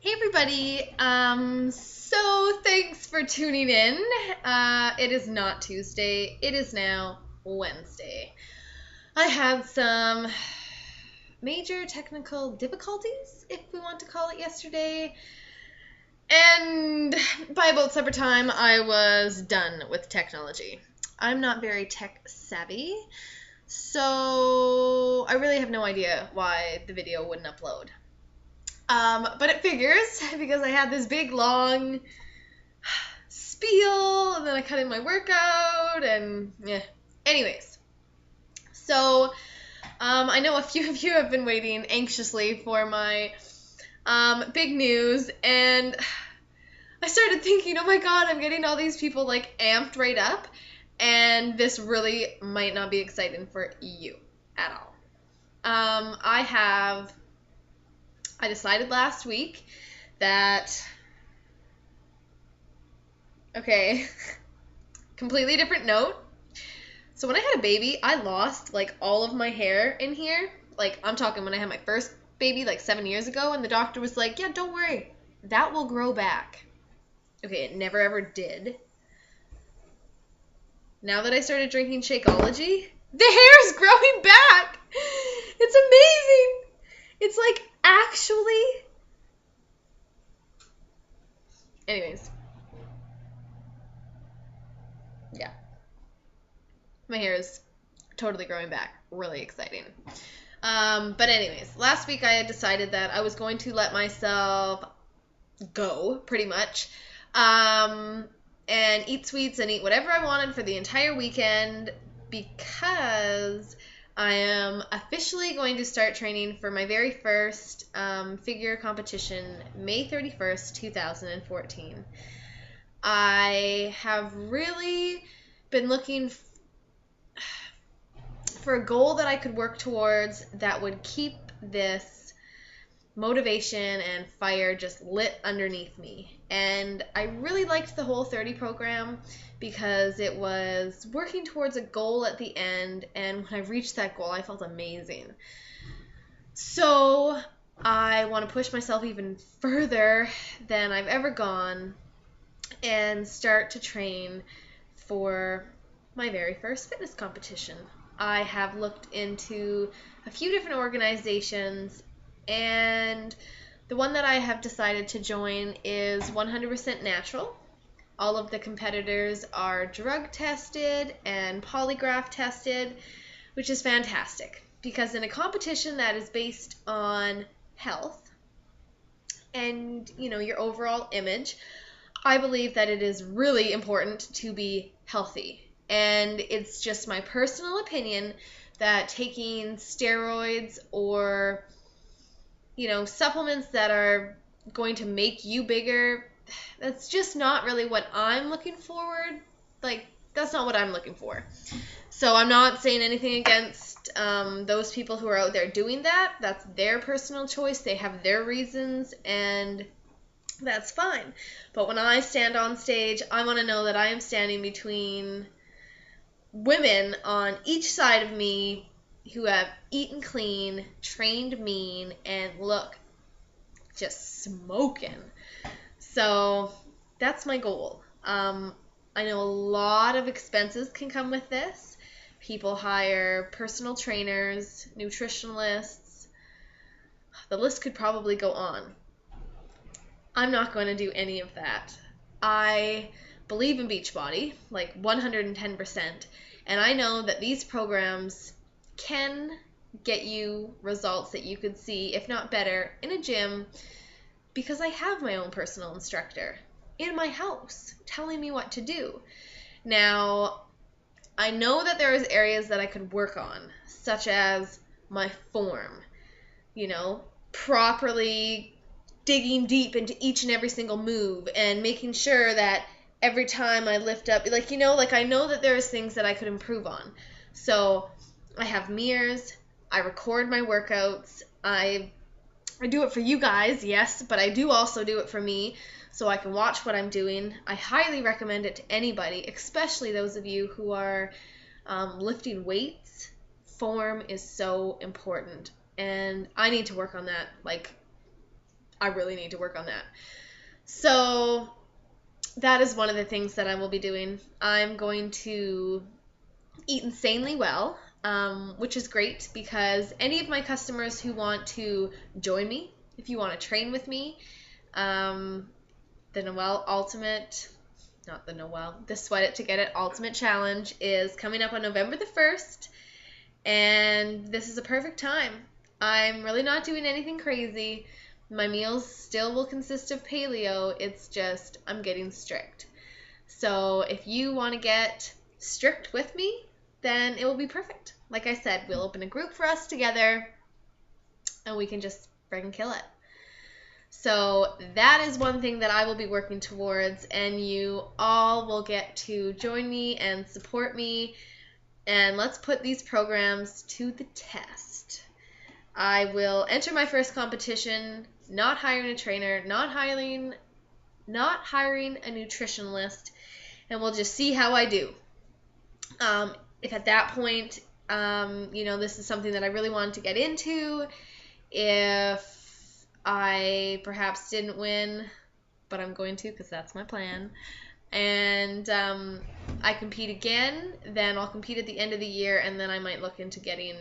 Hey everybody, so thanks for tuning in. It is not Tuesday, it is now Wednesday. I had some major technical difficulties, if we want to call it, yesterday. And by about supper time, I was done with technology. I'm not very tech savvy, so I really have no idea why the video wouldn't upload. But it figures because I had this big long spiel and then I cut in my workout and yeah. Anyways, so I know a few of you have been waiting anxiously for my big news, and I started thinking, oh my god, I'm getting all these people like amped right up, and this really might not be exciting for you at all. I decided last week that, okay, completely different note. So when I had a baby, I lost like all of my hair in here. Like, I'm talking when I had my first baby like 7 years ago, and the doctor was like, yeah, don't worry, that will grow back. Okay, it never ever did. Now that I started drinking Shakeology, the hair is growing back. It's amazing. It's like actually. Anyways. Yeah. My hair is totally growing back. Really exciting. But anyways, last week I had decided that I was going to let myself go, pretty much, and eat sweets and eat whatever I wanted for the entire weekend because I am officially going to start training for my very first figure competition May 31st, 2014. I have really been looking for a goal that I could work towards that would keep this motivation and fire just lit underneath me. And I really liked the Whole30 program because it was working towards a goal at the end, and when I reached that goal, I felt amazing. So I want to push myself even further than I've ever gone and start to train for my very first fitness competition. I have looked into a few different organizations, and the one that I have decided to join is 100% natural. All of the competitors are drug tested and polygraph tested, which is fantastic because in a competition that is based on health and, your overall image, I believe that it is really important to be healthy. And it's just my personal opinion that taking steroids or, supplements that are going to make you bigger, that's just not really what I'm looking forward. Like, that's not what I'm looking for. So I'm not saying anything against those people who are out there doing that. That's their personal choice. They have their reasons, and that's fine. But when I stand on stage, I want to know that I am standing between women on each side of me who have eaten clean, trained mean, and look just smoking. So that's my goal. I know a lot of expenses can come with this. People hire personal trainers, nutritionalists. The list could probably go on. I'm not going to do any of that. I believe in Beachbody, like 110%, and I know that these programs can get you results that you could see, if not better, in a gym because I have my own personal instructor in my house telling me what to do. Now, I know that there is areas that I could work on, such as my form, properly digging deep into each and every single move and making sure that every time I lift up, I know that there's things that I could improve on. So I have mirrors, I record my workouts, I do it for you guys, yes, but I do also do it for me so I can watch what I'm doing. I highly recommend it to anybody, especially those of you who are lifting weights. Form is so important, and I need to work on that, like, I really need to work on that. So that is one of the things that I will be doing. I'm going to eat insanely well, which is great because any of my customers who want to join me, if you want to train with me, the Noel Ultimate, not the Noel, the Sweat It to Get It Ultimate Challenge is coming up on November the 1st, and this is a perfect time. I'm really not doing anything crazy. My meals still will consist of paleo. It's just I'm getting strict. So if you want to get strict with me, then it will be perfect. Like I said, we'll open a group for us together, and we can just friggin' kill it. So that is one thing that I will be working towards, and you all will get to join me and support me, and let's put these programs to the test. I will enter my first competition, not hiring a trainer, not hiring a nutritionist, and we'll just see how I do. If at that point, this is something that I really wanted to get into, if I perhaps didn't win, but I'm going to because that's my plan, and I compete again, then I'll compete at the end of the year, and then I might look into getting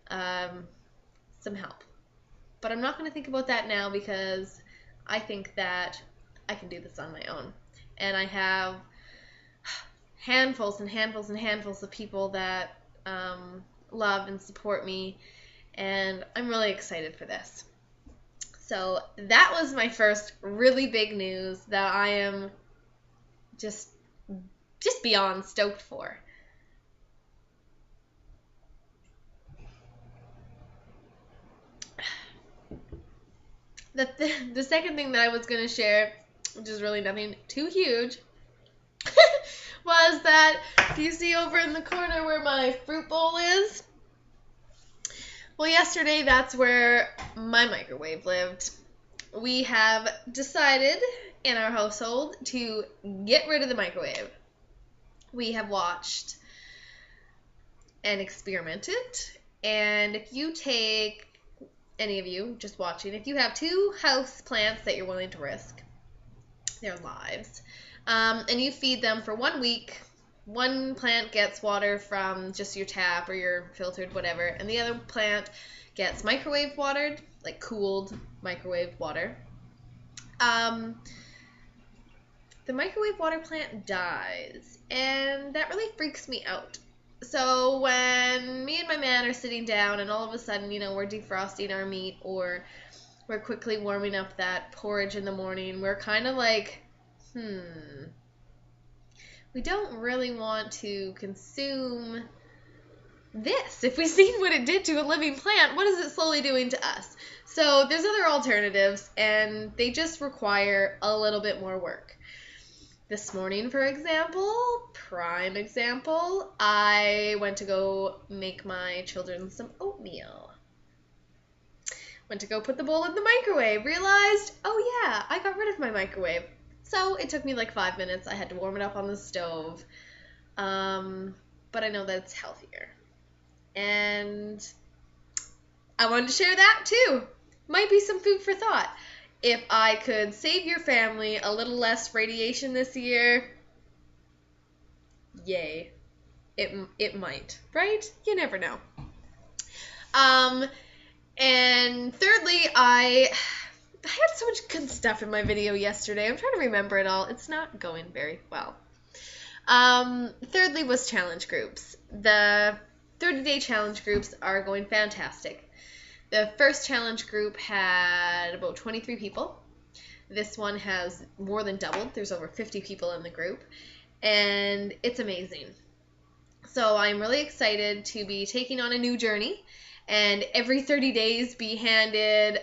some help. But I'm not going to think about that now because I think that I can do this on my own. And I have handfuls and handfuls and handfuls of people that love and support me, and I'm really excited for this. So that was my first really big news that I am just beyond stoked for. The second thing that I was going to share, which is really nothing too huge, was that, do you see over in the corner where my fruit bowl is? Well, yesterday that's where my microwave lived. We have decided in our household to get rid of the microwave. We have watched and experimented, and if you take, any of you just watching, if you have 2 house plants that you're willing to risk their lives, and you feed them for 1 week, one plant gets water from just your tap or your filtered whatever, and the other plant gets microwave watered, like cooled microwave water. The microwave water plant dies, and that really freaks me out. So when me and my man are sitting down and all of a sudden, we're defrosting our meat or we're quickly warming up that porridge in the morning, we're kind of like, we don't really want to consume this. If we've seen what it did to a living plant, what is it slowly doing to us? So there's other alternatives, and they just require a little bit more work. This morning, for example, prime example, I went to go make my children some oatmeal. Went to go put the bowl in the microwave, realized, oh yeah, I got rid of my microwave. So it took me like 5 minutes. I had to warm it up on the stove. But I know that it's healthier. And I wanted to share that too. Might be some food for thought. If I could save your family a little less radiation this year, yay. It might, right? You never know. And thirdly, I had so much good stuff in my video yesterday. I'm trying to remember it all. It's not going very well. Thirdly was challenge groups. The 30-day challenge groups are going fantastic. The first challenge group had about 23 people. This one has more than doubled. There's over 50 people in the group, and it's amazing. So I'm really excited to be taking on a new journey, and every 30 days be handed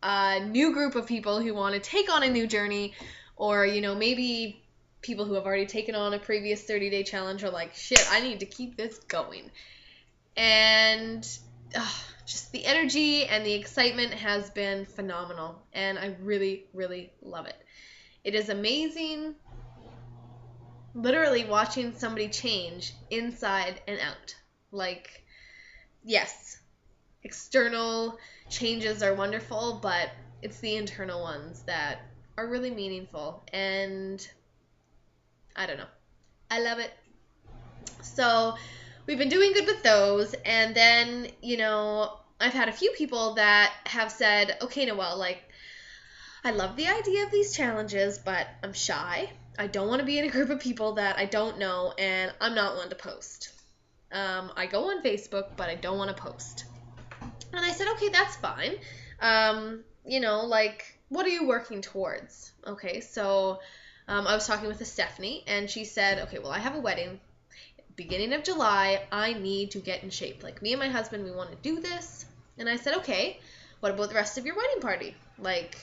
a new group of people who want to take on a new journey, or, maybe people who have already taken on a previous 30-day challenge are like, shit, I need to keep this going. And just the energy and the excitement has been phenomenal, and I really, really love it. It is amazing, literally watching somebody change inside and out. Yes, external changes are wonderful, but It's the internal ones that are really meaningful. And I don't know. I love it. So we've been doing good with those. And then, I've had a few people that have said, okay, Noelle, like, I love the idea of these challenges, but I'm shy. I don't want to be in a group of people that I don't know, and I'm not one to post. I go on Facebook, but I don't want to post. And I said, okay, that's fine. Like, what are you working towards? Okay, so I was talking with a Stephanie, and she said, okay, well, I have a wedding beginning of July. I need to get in shape. Like, me and my husband, we want to do this. And I said, okay, what about the rest of your wedding party? Like,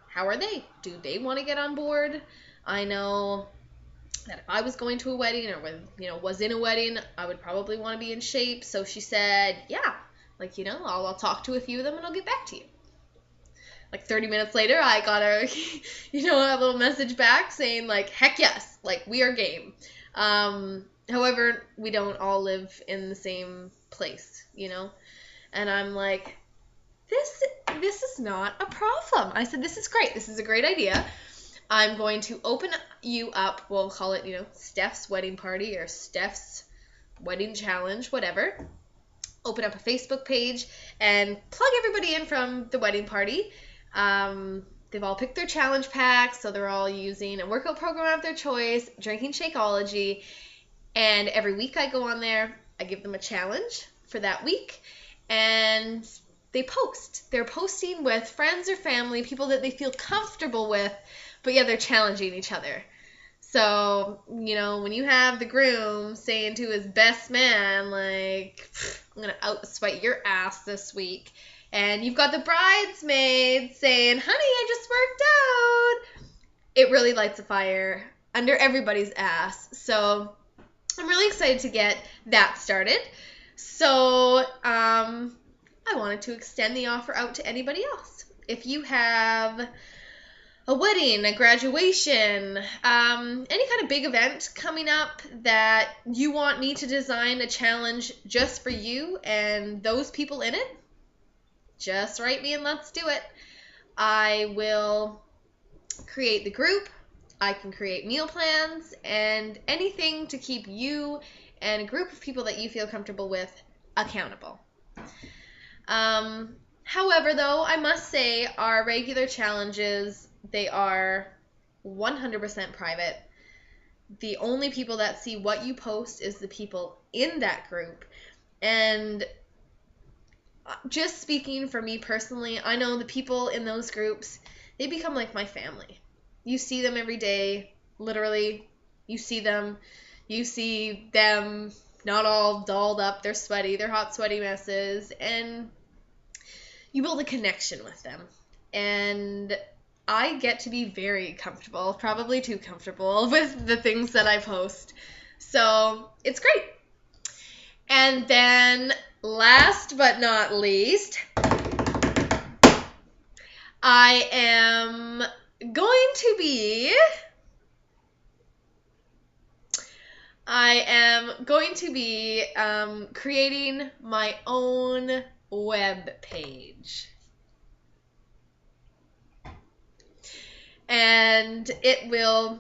how are they? Do they want to get on board? I know that if I was going to a wedding or was in a wedding, I would probably want to be in shape. So she said, yeah, like, I'll talk to a few of them and I'll get back to you. Like 30 minutes later, I got a little message back saying like, heck yes, like we are game. However, we don't all live in the same place, and I'm like, this is not a problem. I said, this is great. This is a great idea. I'm going to open you up. We'll call it, Steph's wedding party or Steph's wedding challenge, whatever. Open up a Facebook page and plug everybody in from the wedding party. They've all picked their challenge packs, so they're all using a workout program of their choice, drinking Shakeology, and every week I go on there, I give them a challenge for that week, and they post. They're posting with friends or family, people that they feel comfortable with, but yeah, they're challenging each other. So, when you have the groom saying to his best man, like, I'm going to out-sweat your ass this week, and you've got the bridesmaid saying, honey, I just worked out, it really lights a fire under everybody's ass. So I'm really excited to get that started. So I wanted to extend the offer out to anybody else. If you have a wedding, a graduation, any kind of big event coming up that you want me to design a challenge just for you and those people in it, just write me and let's do it. I will create the group. I can create meal plans and anything to keep you and a group of people that you feel comfortable with accountable. However, though, I must say our regular challenges, they are 100% private. The only people that see what you post is the people in that group. And just speaking for me personally, I know the people in those groups, they become like my family. You see them every day, literally. You see them not all dolled up, they're sweaty, they're hot, sweaty messes, and you build a connection with them. And I get to be very comfortable, probably too comfortable, with the things that I post. So it's great. And then last but not least, I am going to be creating my own web page. And it will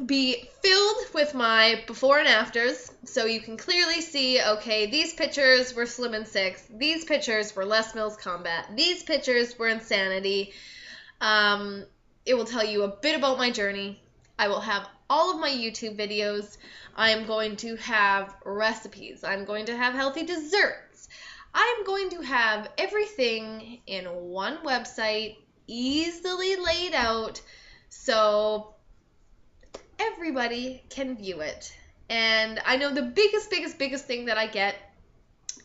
be filled with my before and afters, so you can clearly see, okay, these pictures were Slim and Six, these pictures were Les Mills Combat, these pictures were Insanity. It will tell you a bit about my journey. I will have all of my YouTube videos. I'm going to have recipes. I'm going to have healthy desserts. I'm going to have everything in one website, easily laid out, so everybody can view it. And I know the biggest thing that I get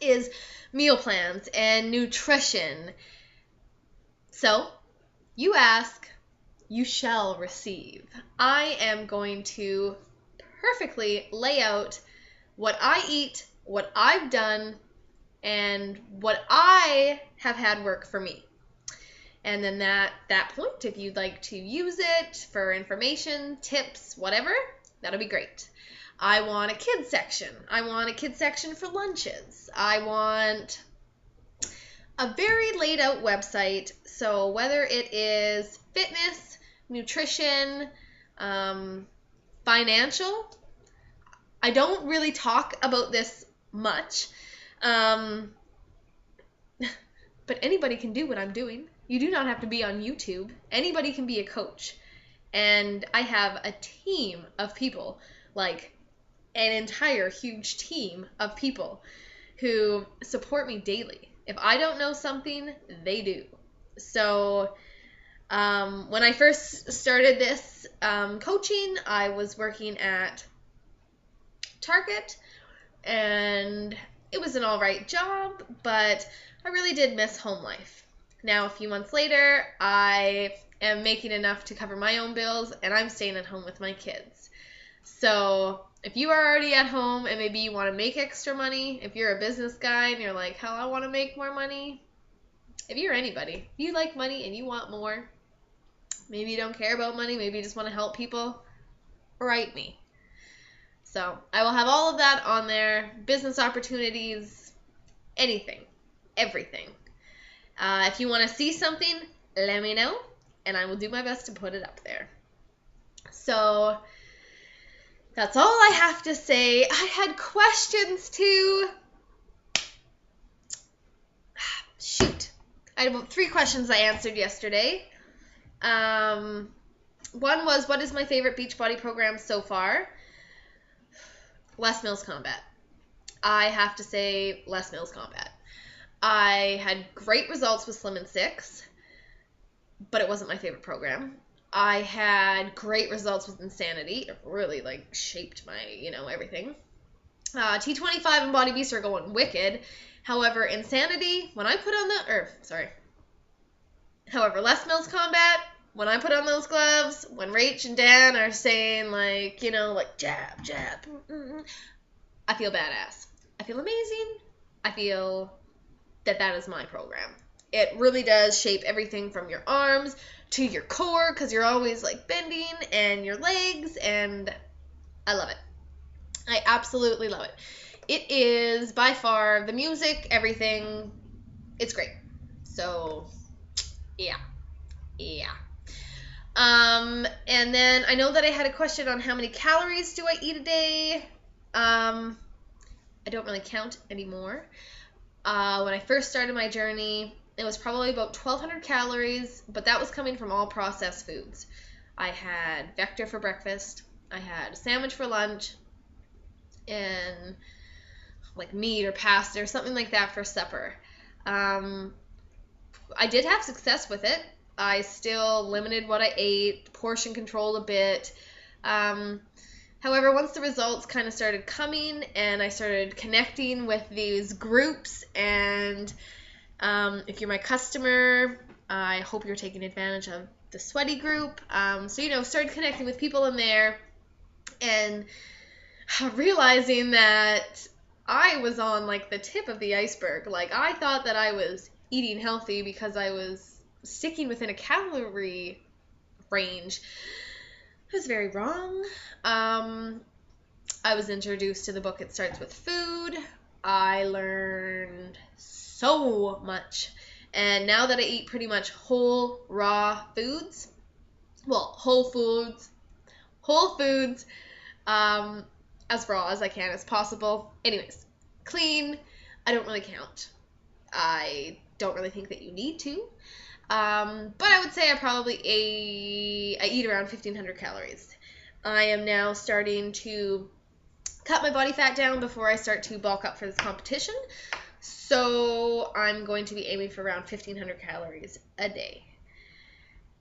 is meal plans and nutrition. So, you ask, you shall receive. I am going to perfectly lay out what I eat, what I've done, and what I have had work for me. And then that point, if you'd like to use it for information, tips, whatever, that'll be great. I want a kids section. I want a kids section for lunches. I want a very laid out website. So whether it is fitness, nutrition, financial, I don't really talk about this much. But anybody can do what I'm doing. You do not have to be on YouTube. Anybody can be a coach. And I have a team of people, like an entire huge team of people who support me daily. If I don't know something, they do. So when I first started this coaching, I was working at Target, and it was an all right job, but I really did miss home life. Now, a few months later, I am making enough to cover my own bills, and I'm staying at home with my kids. So if you are already at home and maybe you want to make extra money, if you're a business guy and you're like, hell, I want to make more money, if you're anybody, if you like money and you want more, maybe you don't care about money, maybe you just want to help people, write me. So I will have all of that on there, business opportunities, anything, everything. If you want to see something, let me know, and I will do my best to put it up there. So that's all I have to say. I had questions too. Shoot. I had about 3 questions I answered yesterday. One was, what is my favorite Beachbody program so far? Les Mills Combat. I have to say Les Mills Combat. I had great results with Slim and 6, but it wasn't my favorite program. I had great results with Insanity. It really, shaped my, everything. T25 and Body Beast are going wicked. However, Insanity, when I put on Les Mills Combat, when I put on those gloves, when Rach and Dan are saying, jab, jab, I feel badass. I feel amazing. I feel that is my program. It really does shape everything from your arms to your core, because you're always bending, and your legs, and I love it. I absolutely love it. It is by far the music, everything. It's great. So yeah. And then I know that I had a question on how many calories do I eat a day. I don't really count anymore. When I first started my journey, it was probably about 1,200 calories, but that was coming from all processed foods. I had Vector for breakfast, I had a sandwich for lunch, and meat or pasta or something like that for supper. I did have success with it. I still limited what I ate, portion controlled a bit. However, once the results kind of started coming and I started connecting with these groups, and if you're my customer, I hope you're taking advantage of the sweaty group. Started connecting with people in there and realizing that I was on the tip of the iceberg. I thought that I was eating healthy because I was sticking within a calorie range. I was very wrong. I was introduced to the book It Starts With Food. I learned so much. And now that I eat pretty much whole, raw foods, whole foods, as raw as I can as possible. Anyways, clean, I don't really count. I don't really think that you need to. But I would say I eat around 1,500 calories. I am now starting to cut my body fat down before I start to bulk up for this competition. So I'm going to be aiming for around 1,500 calories a day.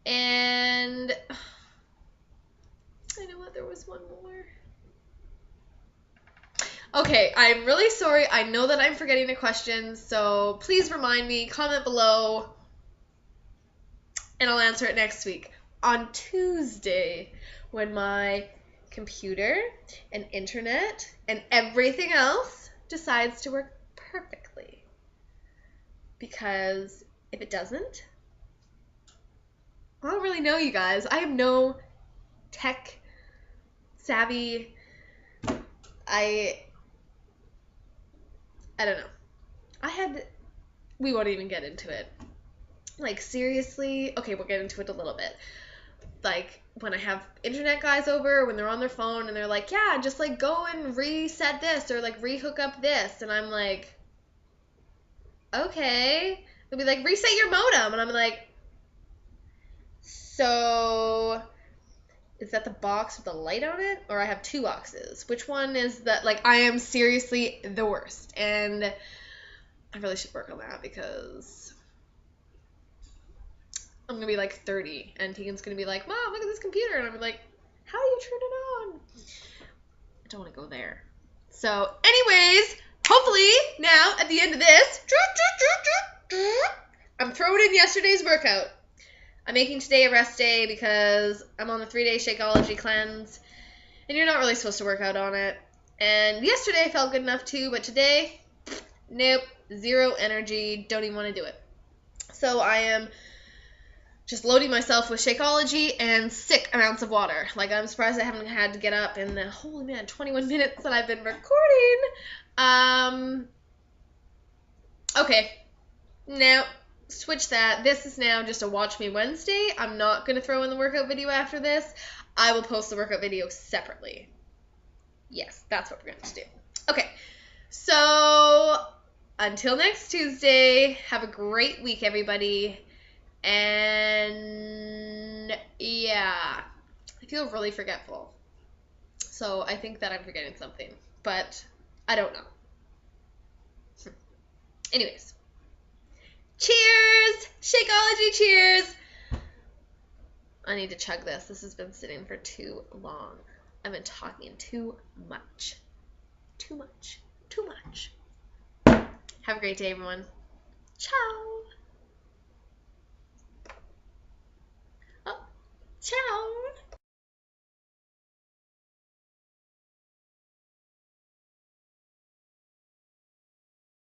And I know what, there was one more. Okay, I'm really sorry. I know that I'm forgetting a question, so please remind me, comment below, and I'll answer it next week on Tuesday when my computer and internet and everything else decides to work perfectly. Because if it doesn't, I don't really know, you guys. I have no tech savvy. I don't know. I had we won't even get into it. Like, seriously, okay, we'll get into it a little bit. Like, when I have internet guys over, when they're on their phone and they're like, yeah, just like go and reset this or like rehook up this, and I'm like, okay. They'll be like, reset your modem, and I'm like, so is that the box with the light on it, or I have two boxes? Which one is that? Like, I am seriously the worst, and I really should work on that because I'm gonna be like 30, and Tegan's gonna be like, Mom, look at this computer, and I'm gonna be like, how do you turn it on? I don't want to go there. So, anyways, hopefully now at the end of this, I'm throwing in yesterday's workout. I'm making today a rest day because I'm on the 3-day Shakeology cleanse, and you're not really supposed to work out on it. And yesterday felt good enough too, but today, nope, zero energy, don't even want to do it. So I am just loading myself with Shakeology and sick amounts of water. Like, I'm surprised I haven't had to get up in the, holy man, 21 minutes that I've been recording. Okay, now switch that. This is now just a Watch Me Wednesday. I'm not going to throw in the workout video after this. I will post the workout video separately. Yes, that's what we're going to do. Okay, so until next Tuesday, have a great week, everybody. And yeah, I feel really forgetful. So I think that I'm forgetting something, but I don't know. Anyways. Cheers! Shakeology, cheers! I need to chug this. This has been sitting for too long. I've been talking too much. Too much. Have a great day, everyone. Ciao!